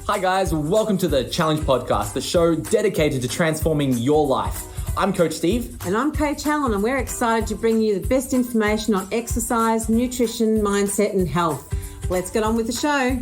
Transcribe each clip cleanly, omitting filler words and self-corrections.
Hi guys, welcome to the Challenge Podcast, the show dedicated to transforming your life. I'm Coach Steve. And I'm Coach Helen, and we're excited to bring you the best information on exercise, nutrition, mindset and health. Let's get on with the show.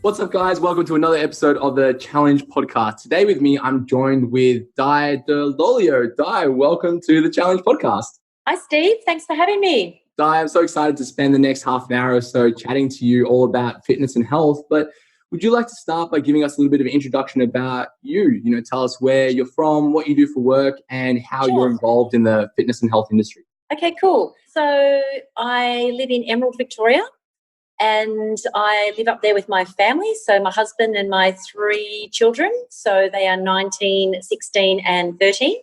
What's up guys, welcome to another episode of the Challenge Podcast. Today with me, I'm joined with DallOglio. Di, welcome to the Challenge Podcast. Hi, Steve. Thanks for having me. Di, I'm so excited to spend the next half an hour or so chatting to you all about fitness and health. But would you like to start by giving us a little bit of an introduction about you? You know, tell us where you're from, what you do for work, and how you're involved in the fitness and health industry. Okay, cool. So I live in Emerald, Victoria, and I live up there with my family. So my husband and my 3 children. So they are 19, 16, and 13.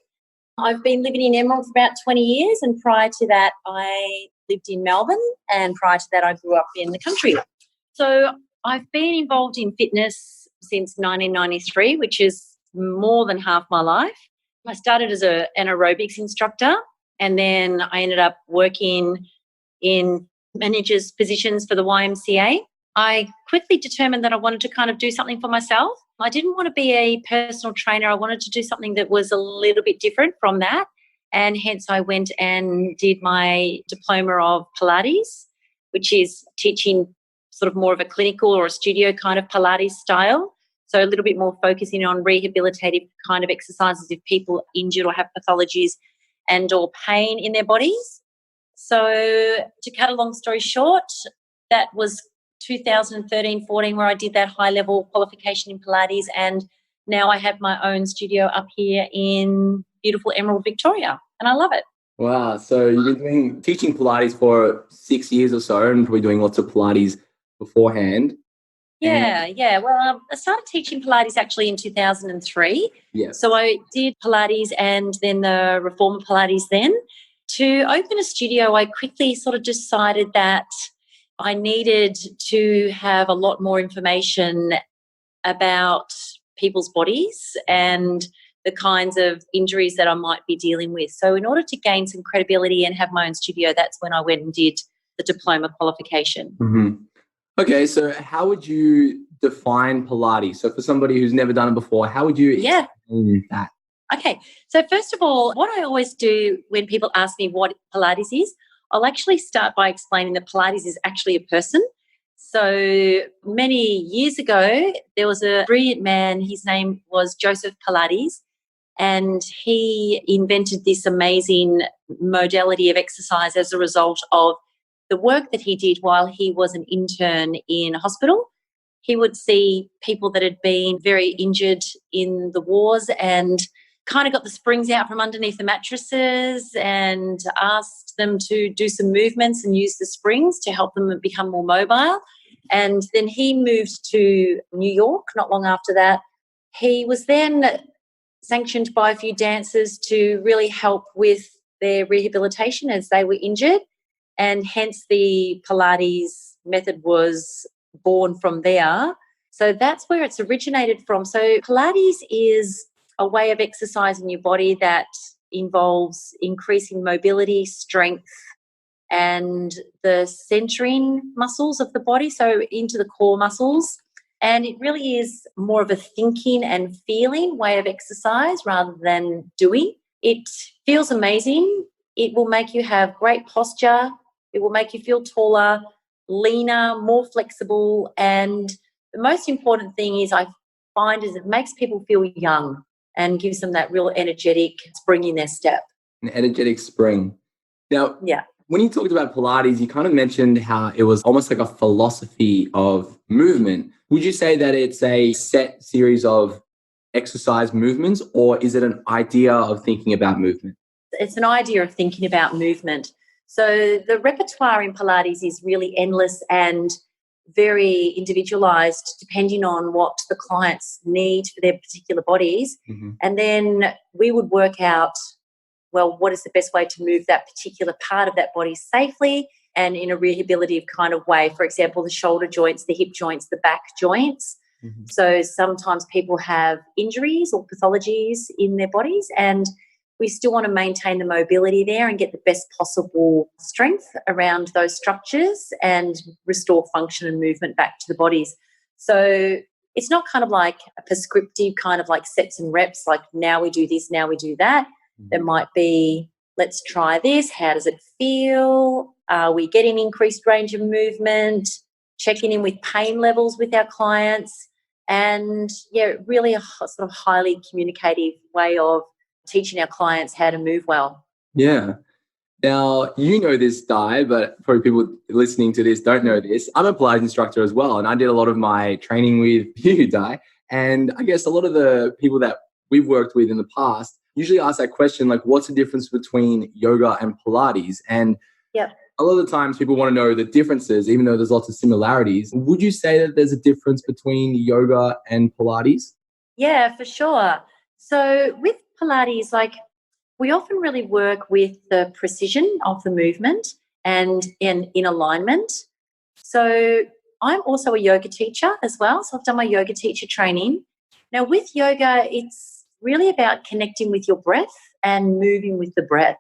I've been living in Emerald for about 20 years, and prior to that, I lived in Melbourne, and prior to that, I grew up in the country. So I've been involved in fitness since 1993, which is more than half my life. I started as an aerobics instructor, and then I ended up working in managers' positions for the YMCA. I quickly determined that I wanted to kind of do something for myself. I didn't want to be a personal trainer. I wanted to do something that was a little bit different from that. And hence I went and did my diploma of Pilates, which is teaching sort of more of a clinical or a studio kind of Pilates style. So a little bit more focusing on rehabilitative kind of exercises if people are injured or have pathologies and or pain in their bodies. So to cut a long story short, that was 2013-14 where I did that high-level qualification in Pilates, and now I have my own studio up here in beautiful Emerald, Victoria, and I love it. Wow, so you've been teaching Pilates for 6 years or so and probably doing lots of Pilates beforehand. Yeah. Well, I started teaching Pilates actually in 2003. Yeah. So I did Pilates and then the Reformer Pilates then. To open a studio, I quickly sort of decided that I needed to have a lot more information about people's bodies and the kinds of injuries that I might be dealing with. So in order to gain some credibility and have my own studio, that's when I went and did the diploma qualification. Mm-hmm. Okay, so how would you define Pilates? So for somebody who's never done it before, how would you explain that? Okay, so first of all, what I always do when people ask me what Pilates is, I'll actually start by explaining that Pilates is actually a person. So many years ago, there was a brilliant man. His name was Joseph Pilates, and he invented this amazing modality of exercise as a result of the work that he did while he was an intern in a hospital. He would see people that had been very injured in the wars and kind of got the springs out from underneath the mattresses and asked them to do some movements and use the springs to help them become more mobile. And then he moved to New York not long after that. He was then sanctioned by a few dancers to really help with their rehabilitation as they were injured. And hence the Pilates method was born from there. So that's where it's originated from. So Pilates is a way of exercising your body that involves increasing mobility, strength, and the centering muscles of the body, so into the core muscles. And it really is more of a thinking and feeling way of exercise rather than doing. It feels amazing. It will make you have great posture. It will make you feel taller, leaner, more flexible. And the most important thing is I find is it makes people feel young and gives them that real energetic spring in their step. An energetic spring. Now, when you talked about Pilates, you kind of mentioned how it was almost like a philosophy of movement. Would you say that it's a set series of exercise movements, or is it an idea of thinking about movement? It's an idea of thinking about movement. So the repertoire in Pilates is really endless and very individualized depending on what the clients need for their particular bodies. Mm-hmm. And then we would work out, well, what is the best way to move that particular part of that body safely and in a rehabilitative kind of way. For example, the shoulder joints, the hip joints, the back joints. Mm-hmm. So sometimes people have injuries or pathologies in their bodies, and we still want to maintain the mobility there and get the best possible strength around those structures and restore function and movement back to the bodies. So it's not kind of like a prescriptive kind of like sets and reps, like now we do this, now we do that. There might be, let's try this. How does it feel? Are we getting increased range of movement? Checking in with pain levels with our clients. And, yeah, really a sort of highly communicative way of teaching our clients how to move well. Yeah. Now, you know this, Di, but probably people listening to this don't know this. I'm a Pilates instructor as well, and I did a lot of my training with you, Di. And I guess a lot of the people that we've worked with in the past usually ask that question, like, what's the difference between yoga and Pilates? And a lot of the times people want to know the differences, even though there's lots of similarities. Would you say that there's a difference between yoga and Pilates? Yeah, for sure. So with Pilates, like, we often really work with the precision of the movement and in alignment. So I'm also a yoga teacher as well. So I've done my yoga teacher training. Now with yoga, it's really about connecting with your breath and moving with the breath.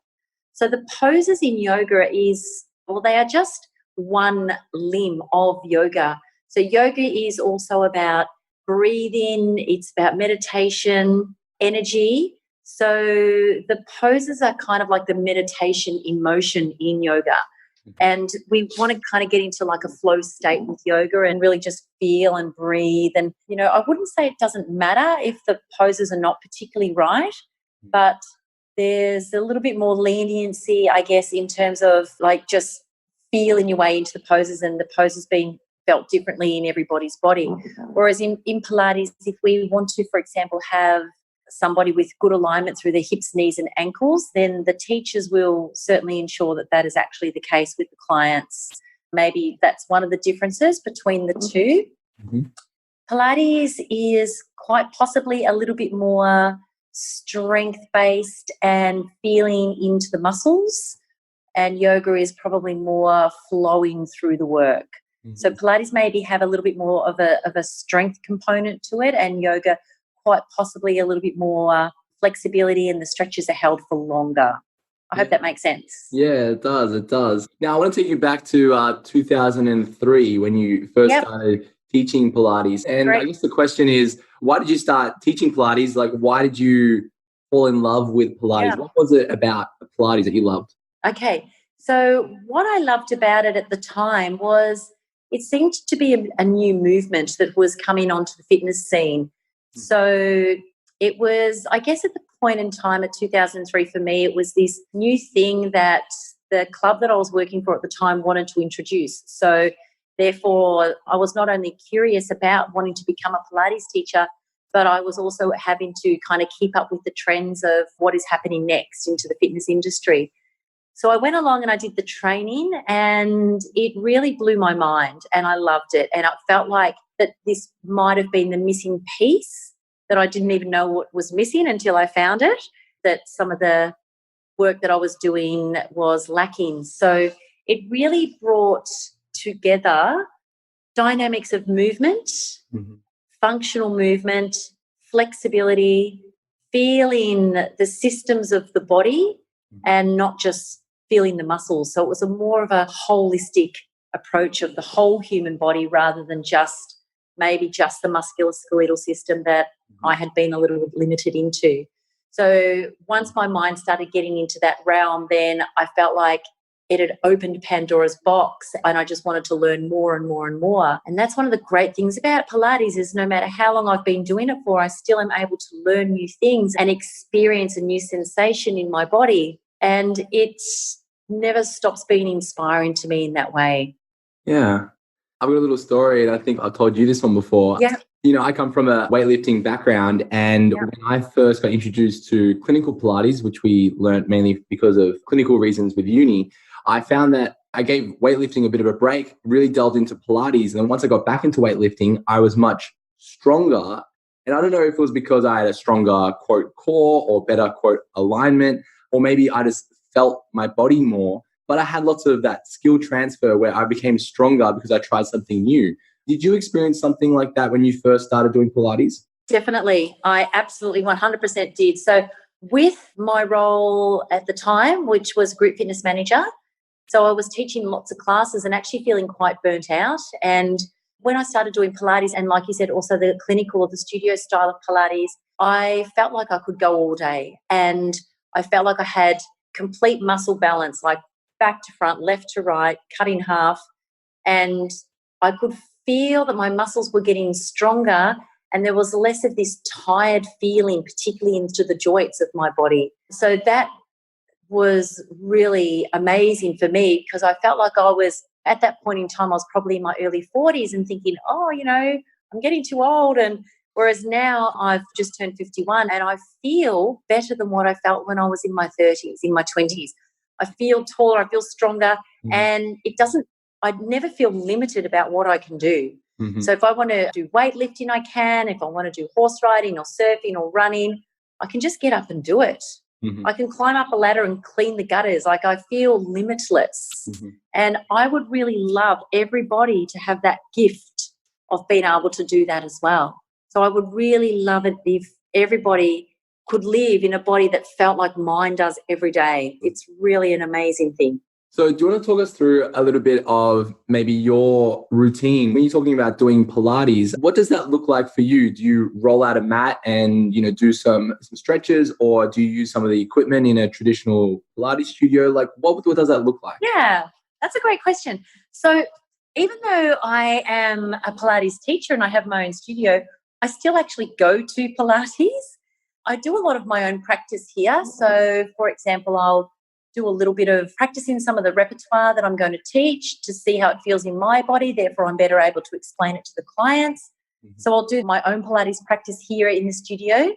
So the poses in yoga they are just one limb of yoga. So yoga is also about breathing, it's about meditation, energy. So the poses are kind of like the meditation in motion in yoga. And we want to kind of get into like a flow state with yoga and really just feel and breathe. And, I wouldn't say it doesn't matter if the poses are not particularly right, but there's a little bit more leniency, I guess, in terms of like just feeling your way into the poses and the poses being felt differently in everybody's body. Whereas in Pilates, if we want to, for example, have somebody with good alignment through their hips, knees and ankles, then the teachers will certainly ensure that that is actually the case with the clients. Maybe that's one of the differences between the two. Pilates is quite possibly a little bit more strength-based and feeling into the muscles, and yoga is probably more flowing through the work. So Pilates maybe have a little bit more of a strength component to it, and yoga quite possibly a little bit more flexibility, and the stretches are held for longer. I hope that makes sense. Yeah, it does. It does. Now, I want to take you back to 2003 when you first started teaching Pilates. And I guess the question is, why did you start teaching Pilates? Like, why did you fall in love with Pilates? What was it about Pilates that you loved? Okay. So what I loved about it at the time was it seemed to be a new movement that was coming onto the fitness scene. So it was, I guess, at the point in time at 2003 for me, it was this new thing that the club that I was working for at the time wanted to introduce. So therefore, I was not only curious about wanting to become a Pilates teacher, but I was also having to kind of keep up with the trends of what is happening next into the fitness industry. So I went along and I did the training, and it really blew my mind, and I loved it. And I felt like that this might have been the missing piece that I didn't even know what was missing until I found it, that some of the work that I was doing was lacking. So it really brought together dynamics of movement, functional movement, flexibility, feeling the systems of the body and not just feeling the muscles. So it was a more of a holistic approach of the whole human body rather than just maybe just the musculoskeletal system that I had been a little limited into. So once my mind started getting into that realm, then I felt like it had opened Pandora's box, and I just wanted to learn more and more and more. And that's one of the great things about Pilates is no matter how long I've been doing it for, I still am able to learn new things and experience a new sensation in my body. And it never stops being inspiring to me in that way. Yeah. I've got a little story, and I think I've told you this one before. Yeah. I come from a weightlifting background, and when I first got introduced to clinical Pilates, which we learned mainly because of clinical reasons with uni, I found that I gave weightlifting a bit of a break, really delved into Pilates. And then once I got back into weightlifting, I was much stronger. And I don't know if it was because I had a stronger, quote, core or better, quote, alignment, or maybe I just felt my body more. But I had lots of that skill transfer where I became stronger because I tried something new. Did you experience something like that when you first started doing Pilates? Definitely. I absolutely 100% did. So with my role at the time, which was group fitness manager. So I was teaching lots of classes and actually feeling quite burnt out. And when I started doing Pilates, and like you said, also the clinical or the studio style of Pilates, I felt like I could go all day. And I felt like I had complete muscle balance, like back to front, left to right, cut in half. And I could feel that my muscles were getting stronger and there was less of this tired feeling, particularly into the joints of my body. So that was really amazing for me because I felt like I was, at that point in time, I was probably in my early 40s and thinking, oh, I'm getting too old. And whereas now I've just turned 51 and I feel better than what I felt when I was in my 30s, in my 20s. I feel taller, I feel stronger, and I never feel limited about what I can do. Mm-hmm. So if I want to do weightlifting, I can. If I want to do horse riding or surfing or running, I can just get up and do it. Mm-hmm. I can climb up a ladder and clean the gutters. Like I feel limitless. Mm-hmm. And I would really love everybody to have that gift of being able to do that as well. So I would really love it if everybody could live in a body that felt like mine does every day. It's really an amazing thing. So do you want to talk us through a little bit of maybe your routine? When you're talking about doing Pilates, what does that look like for you? Do you roll out a mat and, do some stretches, or do you use some of the equipment in a traditional Pilates studio? Like what does that look like? Yeah, that's a great question. So even though I am a Pilates teacher and I have my own studio, I still actually go to Pilates. I do a lot of my own practice here. So, for example, I'll do a little bit of practicing some of the repertoire that I'm going to teach to see how it feels in my body. Therefore, I'm better able to explain it to the clients. Mm-hmm. So I'll do my own Pilates practice here in the studio.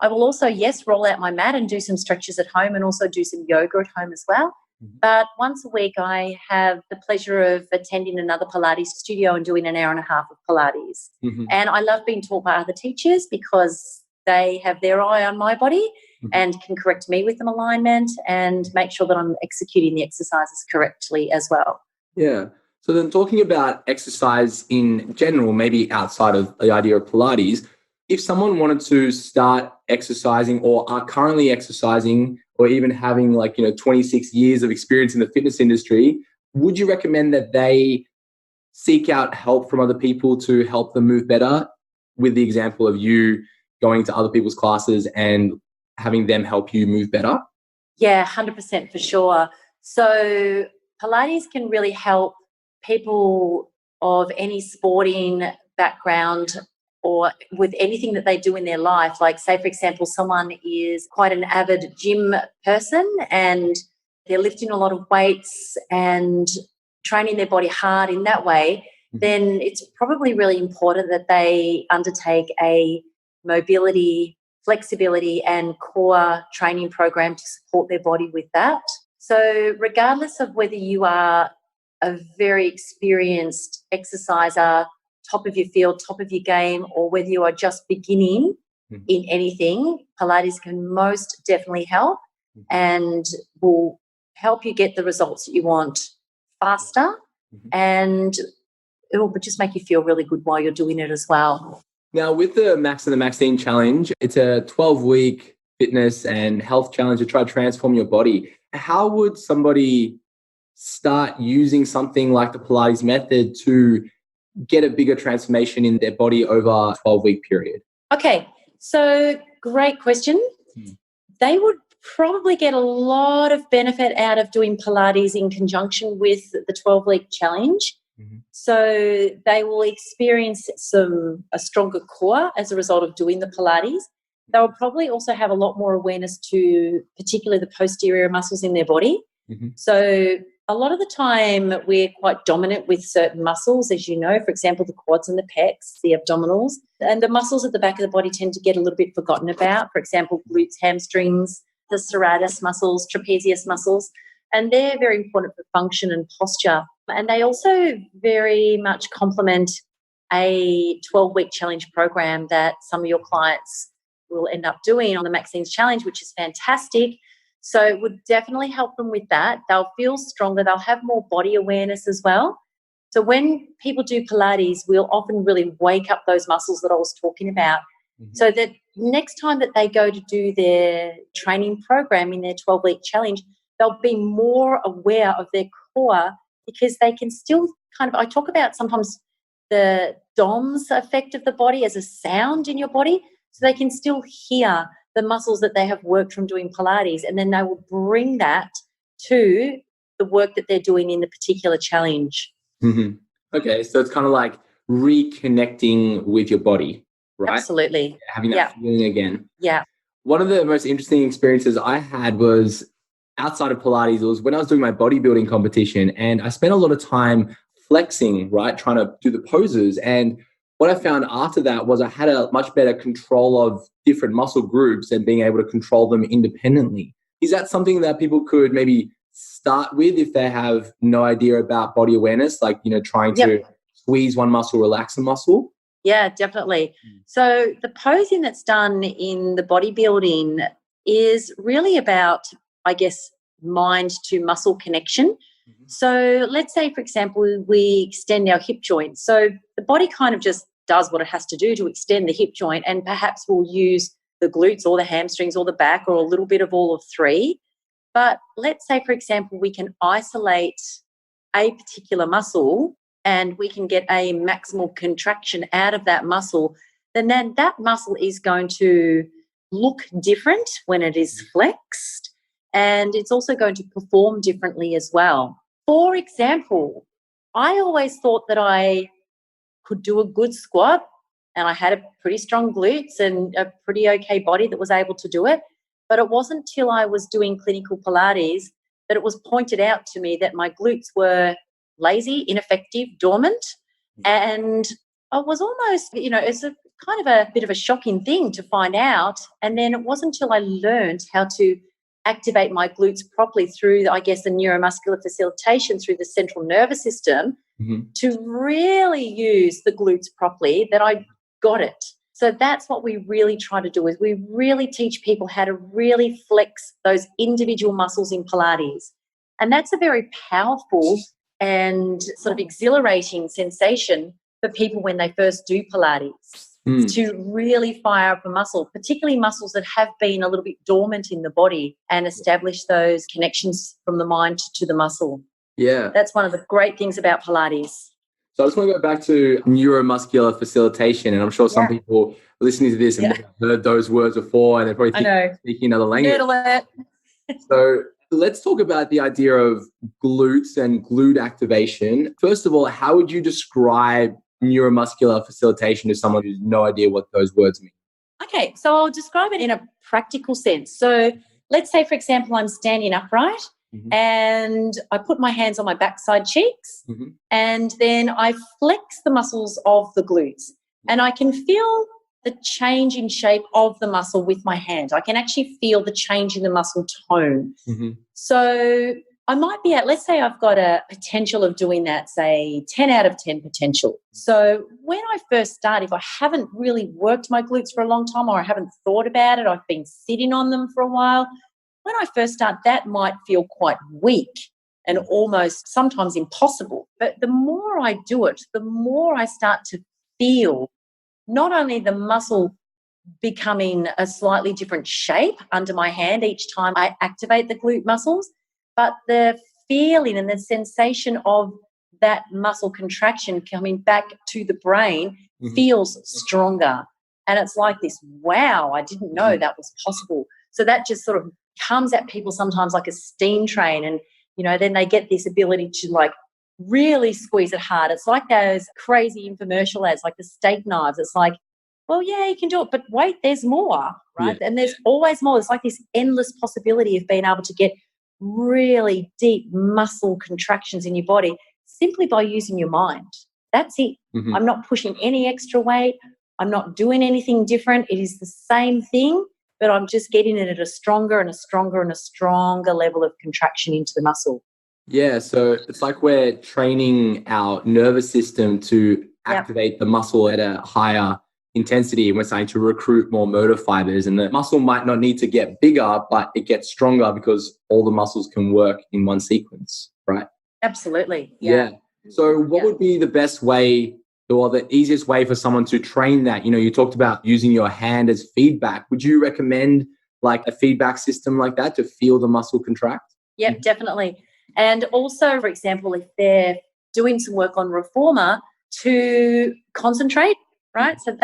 I will also, roll out my mat and do some stretches at home and also do some yoga at home as well. Mm-hmm. But once a week, I have the pleasure of attending another Pilates studio and doing an hour and a half of Pilates. Mm-hmm. And I love being taught by other teachers because they have their eye on my body and can correct me with an alignment and make sure that I'm executing the exercises correctly as well. Yeah. So then talking about exercise in general, maybe outside of the idea of Pilates, if someone wanted to start exercising or are currently exercising or even having 26 years of experience in the fitness industry, would you recommend that they seek out help from other people to help them move better, with the example of you going to other people's classes and having them help you move better? Yeah, 100% for sure. So Pilates can really help people of any sporting background or with anything that they do in their life. Like say, for example, someone is quite an avid gym person and they're lifting a lot of weights and training their body hard in that way, then it's probably really important that they undertake a mobility, flexibility and core training program to support their body with that. So regardless of whether you are a very experienced exerciser, top of your field, top of your game, or whether you are just beginning in anything, Pilates can most definitely help and will help you get the results that you want faster, and it will just make you feel really good while you're doing it as well. Now, with the Max and the Maxine Challenge, it's a 12-week fitness and health challenge to try to transform your body. How would somebody start using something like the Pilates method to get a bigger transformation in their body over a 12-week period? Okay, so great question. They would probably get a lot of benefit out of doing Pilates in conjunction with the 12-week challenge. So they will experience a stronger core as a result of doing the Pilates. They will probably also have a lot more awareness to particularly the posterior muscles in their body. So a lot of the time we're quite dominant with certain muscles, as you know, for example, the quads and the pecs, the abdominals, and the muscles at the back of the body tend to get a little bit forgotten about. For example, glutes, hamstrings, the serratus muscles, trapezius muscles, and they're very important for function and posture. And they also very much complement a 12-week challenge program that some of your clients will end up doing on the Maxine's Challenge, which is fantastic. So it would definitely help them with that. They'll feel stronger. They'll have more body awareness as well. So when people do Pilates, we'll often really wake up those muscles that I was talking about so that next time that they go to do their training program in their 12-week challenge, they'll be more aware of their core, because they can still I talk about sometimes the DOMS effect of the body as a sound in your body, so they can still hear the muscles that they have worked from doing Pilates, and then they will bring that to the work that they're doing in the particular challenge. Mm-hmm. Okay, so it's kind of like reconnecting with your body, right? Absolutely. Having that feeling again. Yeah. One of the most interesting experiences I had was outside of Pilates. It was when I was doing my bodybuilding competition, and I spent a lot of time flexing, right? Trying to do the poses. And what I found after that was I had a much better control of different muscle groups and being able to control them independently. Is that something that people could maybe start with if they have no idea about body awareness, like, trying to squeeze one muscle, relax a muscle? Yeah, definitely. So the posing that's done in the bodybuilding is really about, I guess, mind to muscle connection. So let's say, for example, we extend our hip joint. So the body kind of just does what it has to do to extend the hip joint, and perhaps we'll use the glutes or the hamstrings or the back or a little bit of all of three. But let's say, for example, we can isolate a particular muscle and we can get a maximal contraction out of that muscle, then that muscle is going to look different when it is flexed, and it's also going to perform differently as well. For example, I always thought that I could do a good squat, and I had a pretty strong glutes and a pretty okay body that was able to do it. But it wasn't till I was doing clinical Pilates that it was pointed out to me that my glutes were lazy, ineffective, dormant. And I was almost, it's a kind of a bit of a shocking thing to find out. And then it wasn't until I learned how to activate my glutes properly through, I guess, the neuromuscular facilitation through the central nervous system to really use the glutes properly that I got it. So that's what we really try to do, is we really teach people how to really flex those individual muscles in Pilates. And that's a very powerful and sort of exhilarating sensation for people when they first do Pilates, to really fire up a muscle, particularly muscles that have been a little bit dormant in the body, and establish those connections from the mind to the muscle. Yeah. That's one of the great things about Pilates. So I just want to go back to neuromuscular facilitation, and I'm sure some people listening to this and have heard those words before, and they're probably thinking speaking another language. Nerd alert. So let's talk about the idea of glutes and glute activation. First of all, how would you describe neuromuscular facilitation to someone who's no idea what those words mean? Okay, so I'll describe it in a practical sense. So let's say, for example, I'm standing upright and I put my hands on my backside cheeks and then I flex the muscles of the glutes, and I can feel the change in shape of the muscle with my hand. I can actually feel the change in the muscle tone. So I might be let's say I've got a potential of doing that, say 10 out of 10 potential. So when I first start, if I haven't really worked my glutes for a long time, or I haven't thought about it, I've been sitting on them for a while, when I first start, that might feel quite weak and almost sometimes impossible. But the more I do it, the more I start to feel not only the muscle becoming a slightly different shape under my hand each time I activate the glute muscles, but the feeling and the sensation of that muscle contraction coming back to the brain feels stronger. And it's like this, wow, I didn't know that was possible. So that just sort of comes at people sometimes like a steam train, and, then they get this ability to like really squeeze it hard. It's like those crazy infomercial ads, like the steak knives. It's like, well, yeah, you can do it, but wait, there's more, right? And there's always more. It's like this endless possibility of being able to get really deep muscle contractions in your body simply by using your mind. That's it. I'm not pushing any extra weight. I'm not doing anything different. It is the same thing, but I'm just getting it at a stronger and a stronger and a stronger level of contraction into the muscle. Yeah, so it's like we're training our nervous system to activate the muscle at a higher intensity, and we're starting to recruit more motor fibers, and the muscle might not need to get bigger, but it gets stronger because all the muscles can work in one sequence, right? Absolutely. Yeah. So what would be the best way or the easiest way for someone to train that? You know, you talked about using your hand as feedback. Would you recommend like a feedback system like that to feel the muscle contract? Yep, definitely. And also, for example, if they're doing some work on reformer, to concentrate, right? So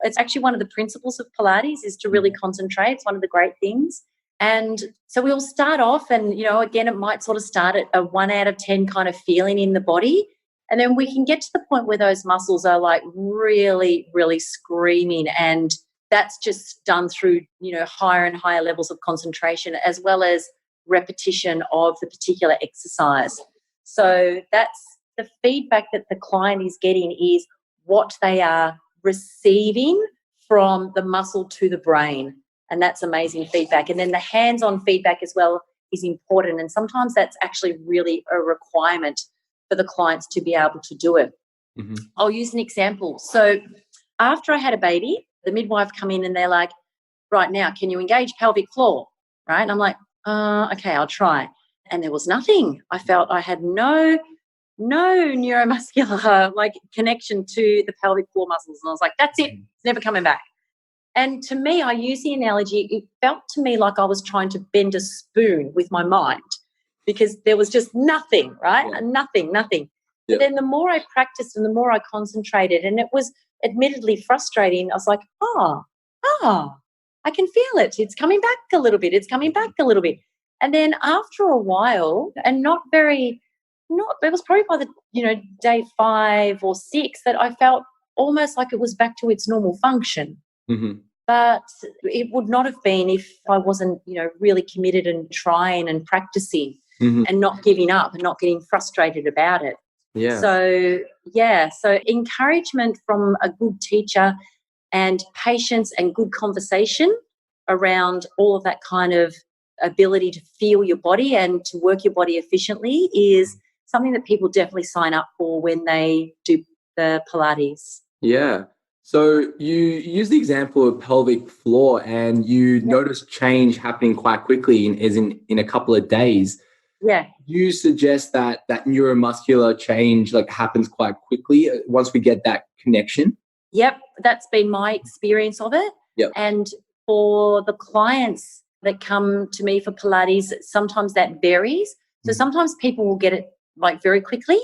it's actually one of the principles of Pilates is to really concentrate. It's one of the great things. And so we'll start off and, you know, again, it might sort of start at a 1 out of 10 kind of feeling in the body. And then we can get to the point where those muscles are like really, really screaming. And that's just done through, you know, higher and higher levels of concentration as well as repetition of the particular exercise. So that's the feedback that the client is getting is what they are receiving from the muscle to the brain. And that's amazing feedback. And then the hands-on feedback as well is important. And sometimes that's actually really a requirement for the clients to be able to do it. Mm-hmm. I'll use an example. So after I had a baby, the midwife come in and they're like, right now, can you engage pelvic floor? Right? And I'm like, okay, I'll try. And there was nothing. I felt I had no neuromuscular like connection to the pelvic floor muscles. And I was like, that's it. It's never coming back. And to me, I use the analogy, it felt to me like I was trying to bend a spoon with my mind because there was just nothing, right? Yeah. Nothing. Yeah. But then the more I practiced and the more I concentrated, and it was admittedly frustrating, I was like, I can feel it. It's coming back a little bit. And then after a while, and it was probably by the, you know, day 5 or 6 that I felt almost like it was back to its normal function. Mm-hmm. But it would not have been if I wasn't, you know, really committed and trying and practicing and not giving up and not getting frustrated about it. Yeah. So encouragement from a good teacher and patience and good conversation around all of that kind of ability to feel your body and to work your body efficiently is something that people definitely sign up for when they do the Pilates. Yeah. So you use the example of pelvic floor and you notice change happening quite quickly in a couple of days. Yeah. You suggest that neuromuscular change like happens quite quickly once we get that connection? Yep. That's been my experience of it. Yep. And for the clients that come to me for Pilates, sometimes that varies. So sometimes people will get it like very quickly.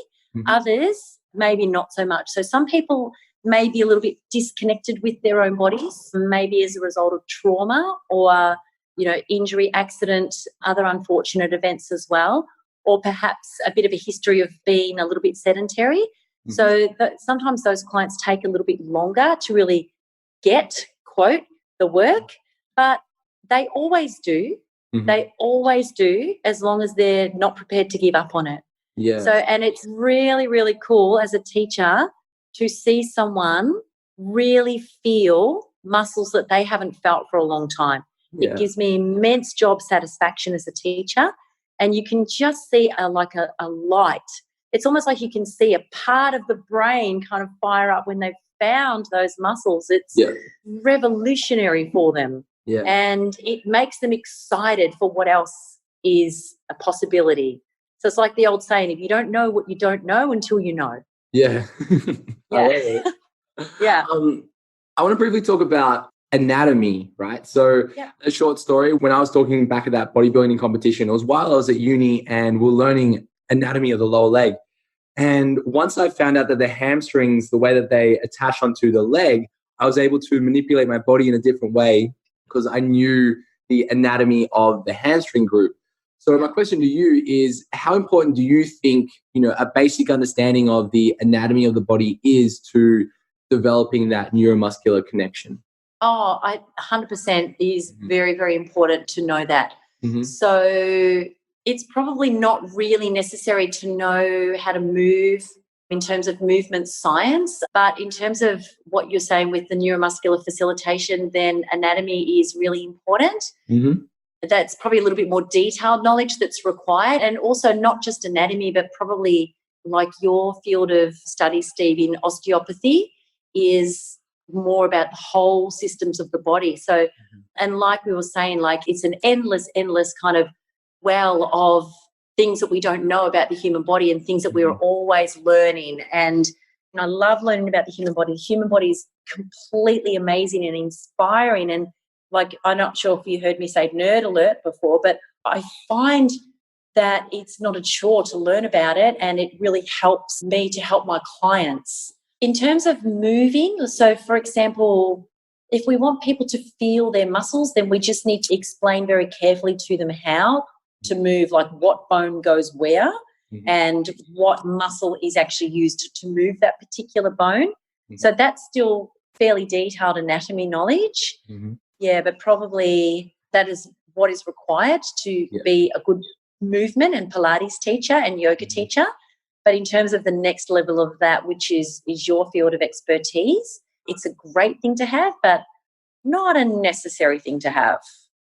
Others, maybe not so much. So some people may be a little bit disconnected with their own bodies, maybe as a result of trauma or, you know, injury, accident, other unfortunate events as well, or perhaps a bit of a history of being a little bit sedentary. So sometimes those clients take a little bit longer to really get, quote, the work, but they always do. They always do, as long as they're not prepared to give up on it. Yeah. So, and it's really, really cool as a teacher to see someone really feel muscles that they haven't felt for a long time. Yeah. It gives me immense job satisfaction as a teacher, and you can just see a light. It's almost like you can see a part of the brain kind of fire up when they've found those muscles. It's revolutionary for them. Yeah. And it makes them excited for what else is a possibility. So it's like the old saying, if you don't know what you don't know until you know. Yeah. Yeah. Yeah. I want to briefly talk about anatomy, right? So a short story, when I was talking back at that bodybuilding competition, it was while I was at uni and we're learning anatomy of the lower leg. And once I found out that the hamstrings, the way that they attach onto the leg, I was able to manipulate my body in a different way because I knew the anatomy of the hamstring group. So my question to you is, how important do you think, you know, a basic understanding of the anatomy of the body is to developing that neuromuscular connection? 100% is very, very important to know that. So it's probably not really necessary to know how to move in terms of movement science, but in terms of what you're saying with the neuromuscular facilitation, then anatomy is really important. That's probably a little bit more detailed knowledge that's required, and also not just anatomy, but probably like your field of study, Steve, in osteopathy is more about the whole systems of the body. So, and like we were saying, like it's an endless kind of well of things that we don't know about the human body and things that we're always learning. And And I love learning about the human body. The human body is completely amazing and inspiring. And like, I'm not sure if you heard me say nerd alert before, but I find that it's not a chore to learn about it, and it really helps me to help my clients. In terms of moving, so for example, if we want people to feel their muscles, then we just need to explain very carefully to them how to move, like what bone goes where and what muscle is actually used to move that particular bone. So that's still fairly detailed anatomy knowledge. Yeah, but probably that is what is required to be a good movement and Pilates teacher and yoga teacher. But in terms of the next level of that, which is your field of expertise, it's a great thing to have, but not a necessary thing to have.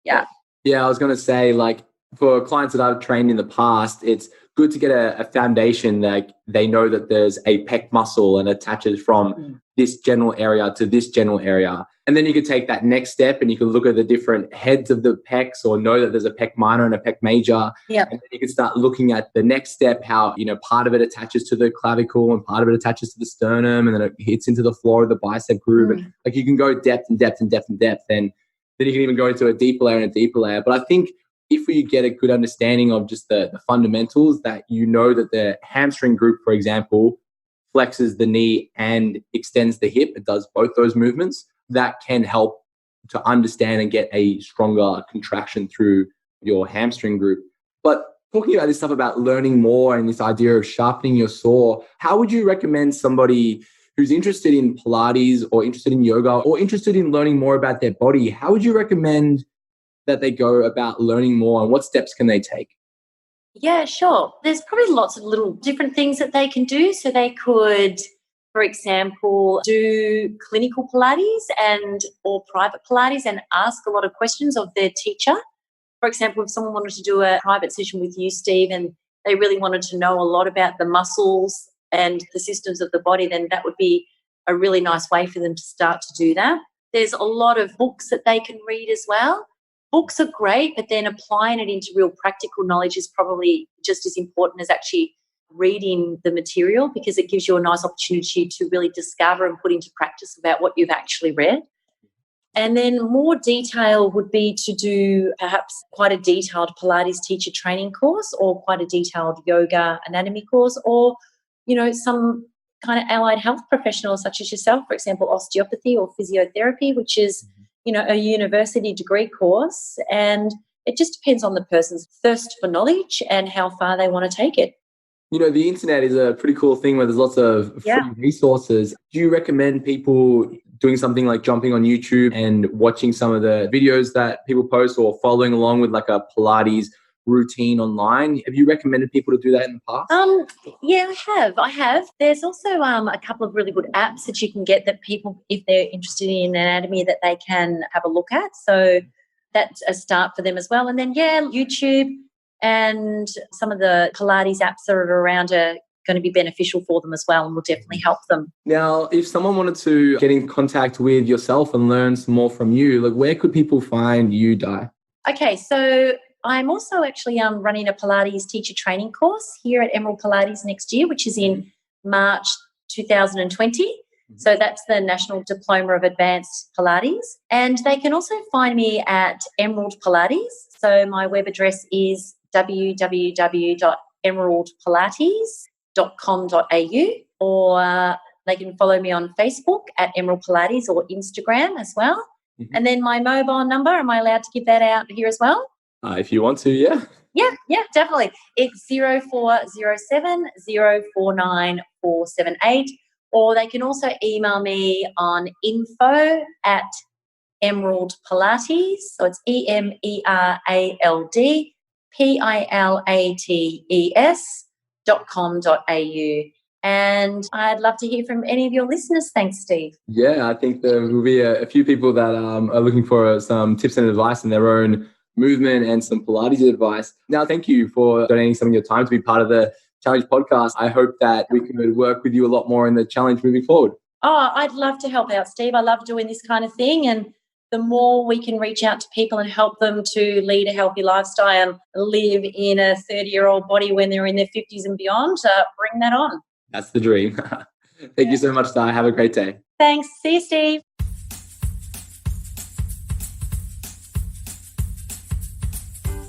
Yeah. Yeah, I was going to say, like, for clients that I've trained in the past, it's good to get a foundation that they know that there's a pec muscle and attaches from this general area to this general area. And then you could take that next step and you can look at the different heads of the pecs, or know that there's a pec minor and a pec major. Yep. And then you can start looking at the next step, how, you know, part of it attaches to the clavicle and part of it attaches to the sternum, and then it hits into the floor of the bicep groove. And like, you can go depth and depth and depth and depth. And then you can even go into a deeper layer and a deeper layer. But I think if you get a good understanding of just the fundamentals, that you know that the hamstring group, for example, flexes the knee and extends the hip, it does both those movements, that can help to understand and get a stronger contraction through your hamstring group. But talking about this stuff about learning more and this idea of sharpening your saw, how would you recommend somebody who's interested in Pilates or interested in yoga or interested in learning more about their body, how would you recommend that they go about learning more, and what steps can they take? Yeah, sure. There's probably lots of little different things that they can do. So they could, for example, do clinical Pilates or private Pilates and ask a lot of questions of their teacher. For example, if someone wanted to do a private session with you, Steve, and they really wanted to know a lot about the muscles and the systems of the body, then that would be a really nice way for them to start to do that. There's a lot of books that they can read as well. Books are great, but then applying it into real practical knowledge is probably just as important as actually reading the material, because it gives you a nice opportunity to really discover and put into practice about what you've actually read. And then more detail would be to do perhaps quite a detailed Pilates teacher training course, or quite a detailed yoga anatomy course, or, you know, some kind of allied health professional such as yourself, for example, osteopathy or physiotherapy, which is, you know, a university degree course. And it just depends on the person's thirst for knowledge and how far they want to take it. You know, the internet is a pretty cool thing where there's lots of free resources. Do you recommend people doing something like jumping on YouTube and watching some of the videos that people post, or following along with like a Pilates routine online? Have you recommended people to do that in the past? Yeah, I have. There's also a couple of really good apps that you can get that people, if they're interested in anatomy, that they can have a look at. So that's a start for them as well. And then, YouTube and some of the Pilates apps that are around are going to be beneficial for them as well, and will definitely help them. Now, if someone wanted to get in contact with yourself and learn some more from you, like, where could people find you, Di? Okay, so I'm also actually running a Pilates teacher training course here at Emerald Pilates next year, which is in March 2020. So that's the National Diploma of Advanced Pilates. And they can also find me at Emerald Pilates. So my web address is www.emeraldpilates.com.au, or they can follow me on Facebook at Emerald Pilates, or Instagram as well. And then my mobile number, am I allowed to give that out here as well? If you want to, yeah. Yeah, definitely. It's 0407 049 478, or they can also email me on info@Emerald Pilates. So it's EMERALDPILATES.com.au. And I'd love to hear from any of your listeners. Thanks, Steve. Yeah, I think there will be a few people that are looking for some tips and advice in their own movement and some Pilates advice. Now, thank you for donating some of your time to be part of the Challenge podcast. I hope that we can work with you a lot more in the challenge moving forward. Oh, I'd love to help out, Steve. I love doing this kind of thing. And the more we can reach out to people and help them to lead a healthy lifestyle and live in a 30-year-old body when they're in their 50s and beyond, bring that on. That's the dream. Thank you so much, Di. Have a great day. Thanks. See you, Steve.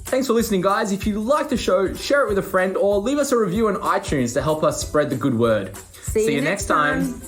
Thanks for listening, guys. If you like the show, share it with a friend or leave us a review on iTunes to help us spread the good word. See you next time.